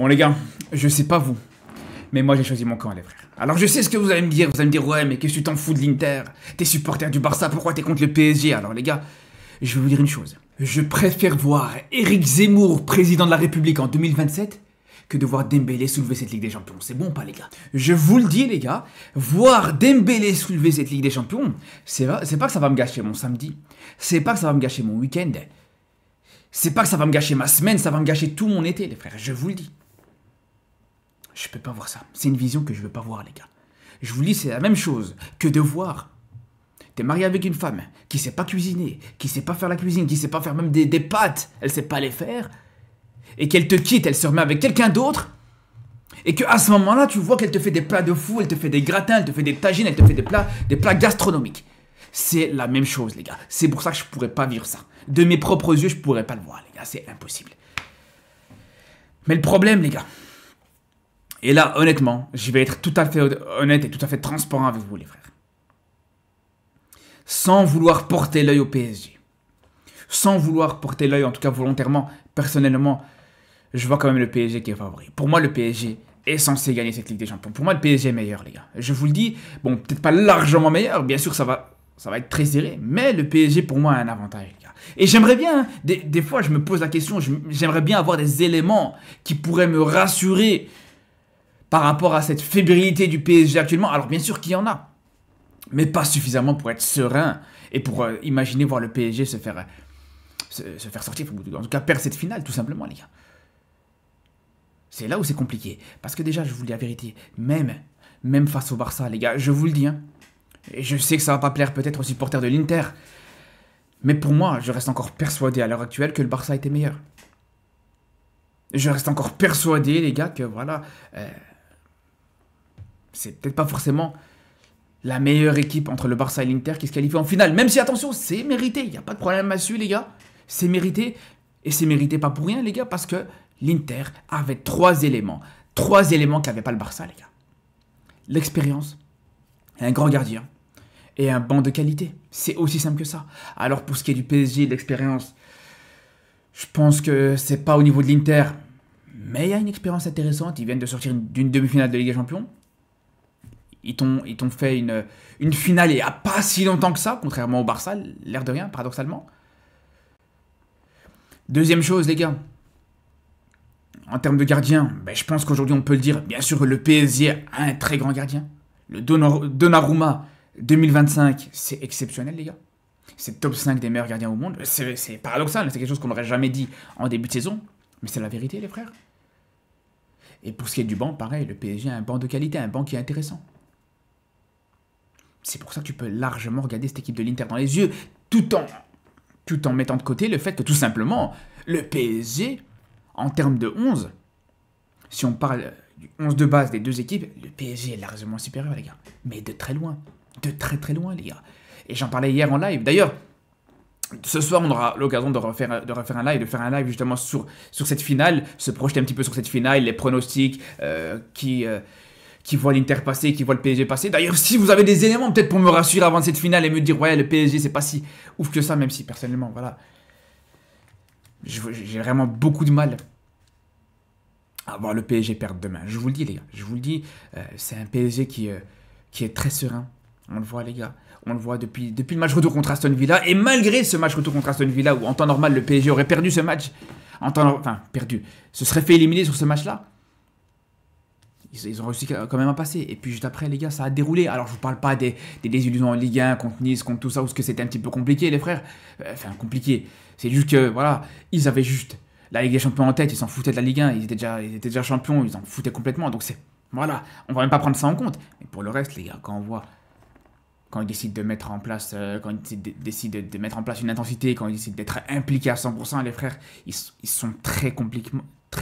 Bon les gars, je sais pas vous, mais moi j'ai choisi mon camp les frères. Alors je sais ce que vous allez me dire, ouais mais qu'est-ce que tu t'en fous de l'Inter? T'es supporter du Barça, pourquoi t'es contre le PSG? Alors les gars, je vais vous dire une chose. Je préfère voir Éric Zemmour président de la République en 2027 que de voir Dembélé soulever cette Ligue des Champions. C'est bon ou pas les gars? Je vous le dis les gars, voir Dembélé soulever cette Ligue des Champions, c'est pas que ça va me gâcher mon samedi, c'est pas que ça va me gâcher mon week-end, c'est pas que ça va me gâcher ma semaine, ça va me gâcher tout mon été les frères, je vous le dis. Je peux pas voir ça. C'est une vision que je veux pas voir, les gars. Je vous le dis, c'est la même chose que de voir. T'es marié avec une femme qui sait pas cuisiner, qui sait pas faire la cuisine, qui sait pas faire même des pâtes, elle sait pas les faire, et qu'elle te quitte, elle se remet avec quelqu'un d'autre, et qu'à ce moment-là, tu vois qu'elle te fait des plats de fou, elle te fait des gratins, elle te fait des tagines, elle te fait des plats gastronomiques. C'est la même chose, les gars. C'est pour ça que je pourrais pas vivre ça. De mes propres yeux, je pourrais pas le voir, les gars. C'est impossible. Mais le problème, les gars, et là, honnêtement, je vais être tout à fait honnête et tout à fait transparent avec vous, les frères. Sans vouloir porter l'œil au PSG. Sans vouloir porter l'œil, en tout cas volontairement, personnellement, je vois quand même le PSG qui est favori. Pour moi, le PSG est censé gagner cette Ligue des Champions. Pour moi, le PSG est meilleur, les gars. Je vous le dis, bon, peut-être pas largement meilleur, bien sûr, ça va être très serré, mais le PSG, pour moi, a un avantage, les gars. Et j'aimerais bien, des fois, je me pose la question, j'aimerais bien avoir des éléments qui pourraient me rassurer par rapport à cette fébrilité du PSG actuellement. Alors bien sûr qu'il y en a, mais pas suffisamment pour être serein et pour imaginer voir le PSG se faire sortir, en tout cas perdre cette finale tout simplement les gars. C'est là où c'est compliqué, parce que déjà je vous dis la vérité, même face au Barça les gars, je vous le dis, hein, et je sais que ça va pas plaire peut-être aux supporters de l'Inter, mais pour moi je reste encore persuadé à l'heure actuelle que le Barça était meilleur. Je reste encore persuadé les gars que voilà... c'est peut-être pas forcément la meilleure équipe entre le Barça et l'Inter qui se qualifie en finale. Même si, attention, c'est mérité. Il n'y a pas de problème là-dessus, les gars. C'est mérité. Et c'est mérité pas pour rien, les gars, parce que l'Inter avait trois éléments. Trois éléments qu'avait pas le Barça, les gars. L'expérience, un grand gardien et un banc de qualité. C'est aussi simple que ça. Alors, pour ce qui est du PSG, l'expérience, je pense que c'est pas au niveau de l'Inter. Mais il y a une expérience intéressante. Ils viennent de sortir d'une demi-finale de Ligue des Champions. Ils t'ont fait une finale il n'y a pas si longtemps que ça, contrairement au Barça, l'air de rien, paradoxalement. Deuxième chose, les gars, en termes de gardien, ben, je pense qu'aujourd'hui on peut le dire, bien sûr que le PSG a un très grand gardien. Le Donnarumma 2025, c'est exceptionnel, les gars. C'est top 5 des meilleurs gardiens au monde. C'est paradoxal, c'est quelque chose qu'on n'aurait jamais dit en début de saison, mais c'est la vérité, les frères. Et pour ce qui est du banc, pareil, le PSG a un banc de qualité, un banc qui est intéressant. C'est pour ça que tu peux largement regarder cette équipe de l'Inter dans les yeux, tout en mettant de côté le fait que tout simplement, le PSG, en termes de 11, si on parle du 11 de base des deux équipes, le PSG est largement supérieur, les gars. Mais de très loin. De très très loin, les gars. Et j'en parlais hier en live. D'ailleurs, ce soir, on aura l'occasion de refaire un live, de faire un live justement sur cette finale, se projeter un petit peu sur cette finale, les pronostics qui voient l'Inter passer, qui voient le PSG passer. D'ailleurs, si vous avez des éléments peut-être pour me rassurer avant cette finale et me dire ouais, le PSG c'est pas si ouf que ça, même si personnellement, voilà, j'ai vraiment beaucoup de mal à voir le PSG perdre demain. Je vous le dis les gars, je vous le dis, c'est un PSG qui est très serein. On le voit les gars, on le voit depuis le match retour contre Aston Villa, et malgré ce match retour contre Aston Villa où en temps normal le PSG aurait perdu ce match, se serait fait éliminer sur ce match-là. Ils ont réussi quand même à passer. Et puis juste après, les gars, ça a déroulé. Alors, je vous parle pas des désillusions en Ligue 1 contre Nice, contre tout ça, où que c'était un petit peu compliqué, les frères. Enfin, compliqué. C'est juste que, voilà, ils avaient juste la Ligue des Champions en tête, ils s'en foutaient de la Ligue 1, ils étaient déjà champions, ils en foutaient complètement. Donc, voilà, on va même pas prendre ça en compte. Mais pour le reste, les gars, quand ils décident de mettre en place, de mettre en place une intensité, quand ils décident d'être impliqués à 100%, les frères, ils sont très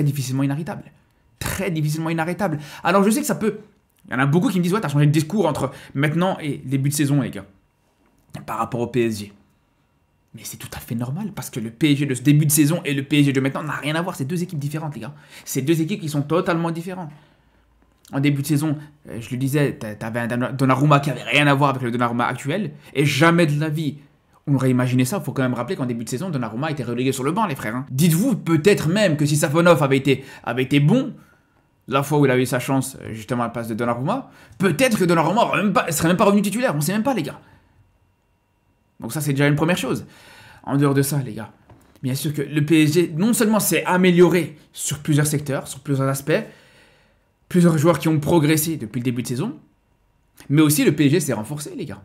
difficilement inarrêtables. Très difficilement inarrêtable. Alors je sais que ça peut... Il y en a beaucoup qui me disent ouais, t'as changé de discours entre maintenant et début de saison, les gars, par rapport au PSG. Mais c'est tout à fait normal, parce que le PSG de ce début de saison et le PSG de maintenant n'a rien à voir. C'est deux équipes différentes, les gars. C'est deux équipes qui sont totalement différentes. En début de saison, je le disais, t'avais un Donnarumma qui avait rien à voir avec le Donnarumma actuel, et jamais de la vie on aurait imaginé ça. Il faut quand même rappeler qu'en début de saison, Donnarumma a été relégué sur le banc, les frères. Hein. Dites-vous peut-être même que si Safonov avait été bon, la fois où il a eu sa chance, justement à la place de Donnarumma, peut-être que Donnarumma serait même pas revenu titulaire, on sait même pas les gars. Donc ça c'est déjà une première chose. En dehors de ça les gars, bien sûr que le PSG non seulement s'est amélioré sur plusieurs secteurs, sur plusieurs aspects, plusieurs joueurs qui ont progressé depuis le début de saison, mais aussi le PSG s'est renforcé les gars.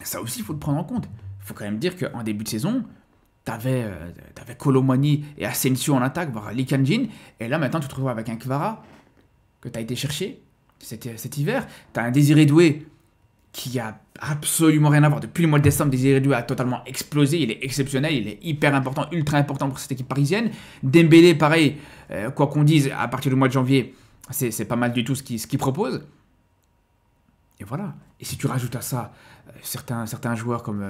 Ça aussi il faut le prendre en compte. Il faut quand même dire qu'en début de saison, t'avais Colomani et Asensio en attaque, voire Lee Kang-jin, et là maintenant tu te retrouves avec un Kvara que tu as été chercher cet hiver. Tu as un Désiré Doué qui a absolument rien à voir. Depuis le mois de décembre, Désiré Doué a totalement explosé, il est exceptionnel, il est hyper important, ultra important pour cette équipe parisienne. Dembélé, pareil, quoi qu'on dise, à partir du mois de janvier, c'est pas mal du tout ce qu'il propose. Et voilà. Et si tu rajoutes à ça certains joueurs comme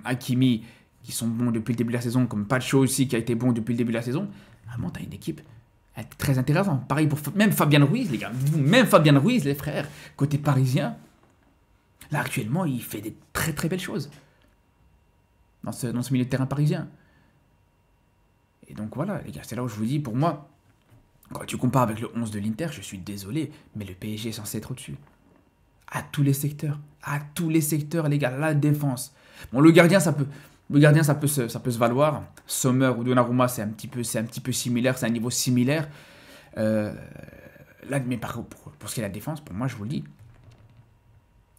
Hakimi, qui sont bons depuis le début de la saison, comme Pacho aussi, qui a été bon depuis le début de la saison, vraiment, t'as une équipe très intéressante. Pareil pour même Fabien Ruiz, les gars. Même Fabien Ruiz, les frères, côté parisien, là, actuellement, il fait des très très belles choses dans ce milieu de terrain parisien. Et donc voilà, les gars, c'est là où je vous dis, pour moi, quand tu compares avec le 11 de l'Inter, je suis désolé, mais le PSG est censé être au-dessus. À tous les secteurs, les gars, la défense. Bon, le gardien, ça peut se valoir. Sommer ou Donnarumma, c'est un petit peu similaire, c'est un niveau similaire. Là, mais pour ce qui est de la défense, pour moi, je vous le dis.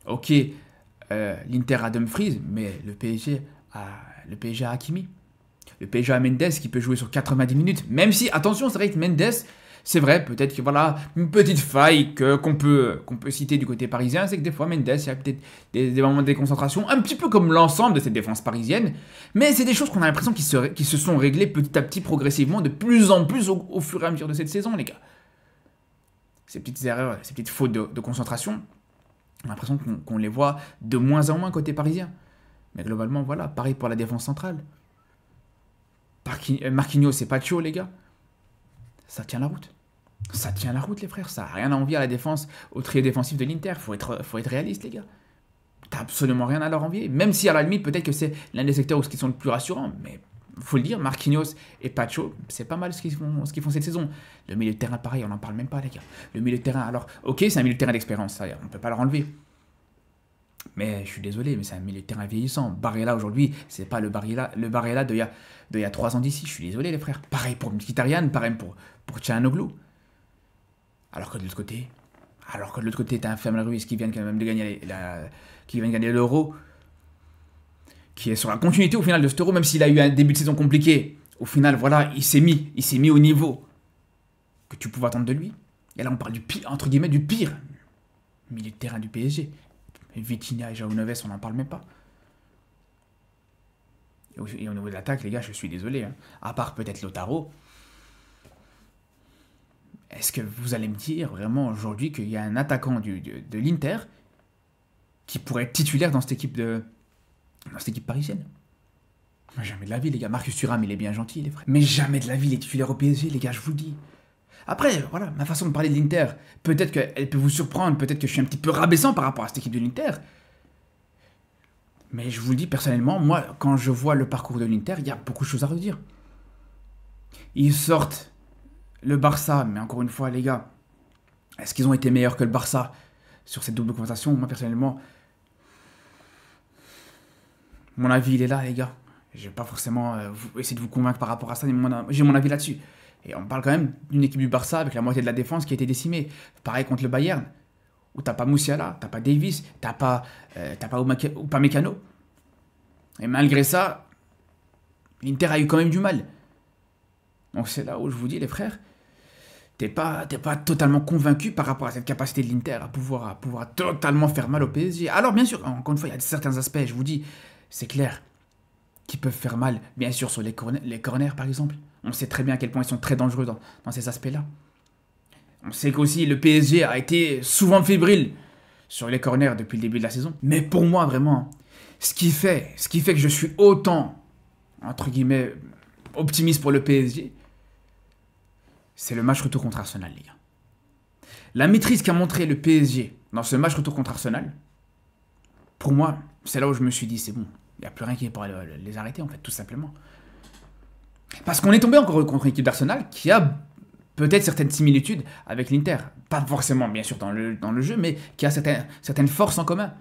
Ok, l'Inter a Dumfries, mais le PSG a Hakimi. Le PSG a Mendes qui peut jouer sur 90 minutes. Même si, attention, c'est vrai que Mendes, c'est vrai, peut-être que voilà, une petite faille qu'on peut citer du côté parisien, c'est que des fois, Mendes, il y a peut-être des moments de déconcentration, un petit peu comme l'ensemble de cette défense parisienne, mais c'est des choses qu'on a l'impression qui se sont réglées petit à petit, progressivement, de plus en plus au fur et à mesure de cette saison, les gars. Ces petites erreurs, ces petites fautes de concentration, on a l'impression qu'on les voit de moins en moins côté parisien. Mais globalement, voilà, pareil pour la défense centrale. Marquinhos, c'est pas chaud, les gars. Ça tient la route. Ça tient la route, les frères. Ça n'a rien à envier à la défense, au trio défensif de l'Inter. Faut être réaliste, les gars. T'as absolument rien à leur envier. Même si, à la limite, peut-être que c'est l'un des secteurs où ils sont le plus rassurants. Mais faut le dire, Marquinhos et Pacho, c'est pas mal ce qu'ils font cette saison. Le milieu de terrain, pareil, on n'en parle même pas, les gars. Le milieu de terrain, alors, ok, c'est un milieu de terrain d'expérience, ça, on ne peut pas leur enlever. Mais je suis désolé, mais c'est un milieu de terrain vieillissant. Barella aujourd'hui, c'est pas le Barella d'il y a 3 ans d'ici. Je suis désolé, les frères. Pareil pour Mkhitaryan, pareil pour Çalhanoğlu. Alors que de l'autre côté, t'as un Fabien Ruiz qui vient quand même de gagner l'Euro, qui est sur la continuité au final de cet Euro, même s'il a eu un début de saison compliqué. Au final, voilà, il s'est mis au niveau que tu pouvais attendre de lui. Et là, on parle du pire, entre guillemets, du pire milieu de terrain du PSG. Vitinha et João Neves, on n'en parle même pas. Et au niveau de l'attaque, les gars, je suis désolé. Hein. À part peut-être Lautaro. Est-ce que vous allez me dire vraiment aujourd'hui qu'il y a un attaquant de l'Inter qui pourrait être titulaire dans cette équipe parisienne? Jamais de la vie, les gars. Marcus Thuram, il est bien gentil, les frères. Mais jamais de la vie, il est titulaire au PSG, les gars, je vous le dis. Après, voilà, ma façon de parler de l'Inter, peut-être qu'elle peut vous surprendre, peut-être que je suis un petit peu rabaissant par rapport à cette équipe de l'Inter. Mais je vous le dis personnellement, moi, quand je vois le parcours de l'Inter, il y a beaucoup de choses à redire. Ils sortent le Barça, mais encore une fois, les gars, est-ce qu'ils ont été meilleurs que le Barça sur cette double confrontation? Moi, personnellement, mon avis, il est là, les gars. Je vais pas forcément essayer de vous convaincre par rapport à ça, mais j'ai mon avis là-dessus. Et on parle quand même d'une équipe du Barça avec la moitié de la défense qui a été décimée. Pareil contre le Bayern, où t'as pas Musiala, t'as pas Davis, t'as pas Upamecano. Et malgré ça, l'Inter a eu quand même du mal. Donc c'est là où je vous dis, les frères, t'es pas totalement convaincu par rapport à cette capacité de l'Inter à pouvoir totalement faire mal au PSG. Alors bien sûr, encore une fois, il y a certains aspects, je vous dis, c'est clair, qui peuvent faire mal, bien sûr, sur les corners par exemple. On sait très bien à quel point ils sont très dangereux dans ces aspects-là. On sait qu'aussi le PSG a été souvent fébrile sur les corners depuis le début de la saison. Mais pour moi, vraiment, ce qui fait que je suis autant, entre guillemets, optimiste pour le PSG, c'est le match retour contre Arsenal, les gars. La maîtrise qu'a montré le PSG dans ce match retour contre Arsenal, pour moi, c'est là où je me suis dit, c'est bon, il n'y a plus rien qui pourra les arrêter, en fait, tout simplement. Parce qu'on est tombé encore contre une équipe d'Arsenal qui a peut-être certaines similitudes avec l'Inter. Pas forcément, bien sûr, dans le jeu, mais qui a certaines forces en commun.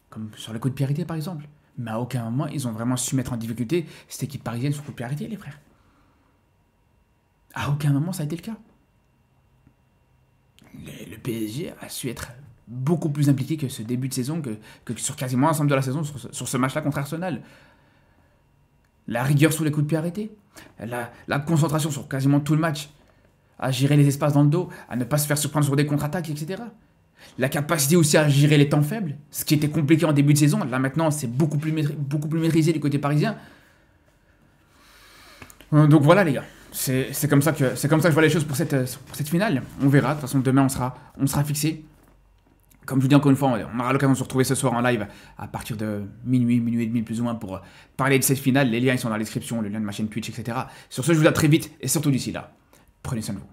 Comme sur le coup de pied arrêté, par exemple. Mais à aucun moment, ils ont vraiment su mettre en difficulté cette équipe parisienne sur coup de pied arrêté, les frères. À aucun moment, ça a été le cas. Le PSG a su être beaucoup plus impliqué que ce début de saison, que sur quasiment l'ensemble de la saison, sur ce match-là contre Arsenal. La rigueur sous les coups de pied arrêtés, la concentration sur quasiment tout le match, à gérer les espaces dans le dos, à ne pas se faire surprendre sur des contre-attaques, etc. La capacité aussi à gérer les temps faibles, ce qui était compliqué en début de saison. Là maintenant, c'est beaucoup plus maîtrisé du côté parisien. Donc voilà les gars, c'est comme ça que je vois les choses pour cette finale. On verra, de toute façon demain on sera fixé. Comme je vous dis encore une fois, on aura l'occasion de se retrouver ce soir en live à partir de minuit et demi plus ou moins pour parler de cette finale. Les liens ils sont dans la description, le lien de ma chaîne Twitch, etc. Sur ce, je vous dis à très vite et surtout d'ici là, prenez soin de vous.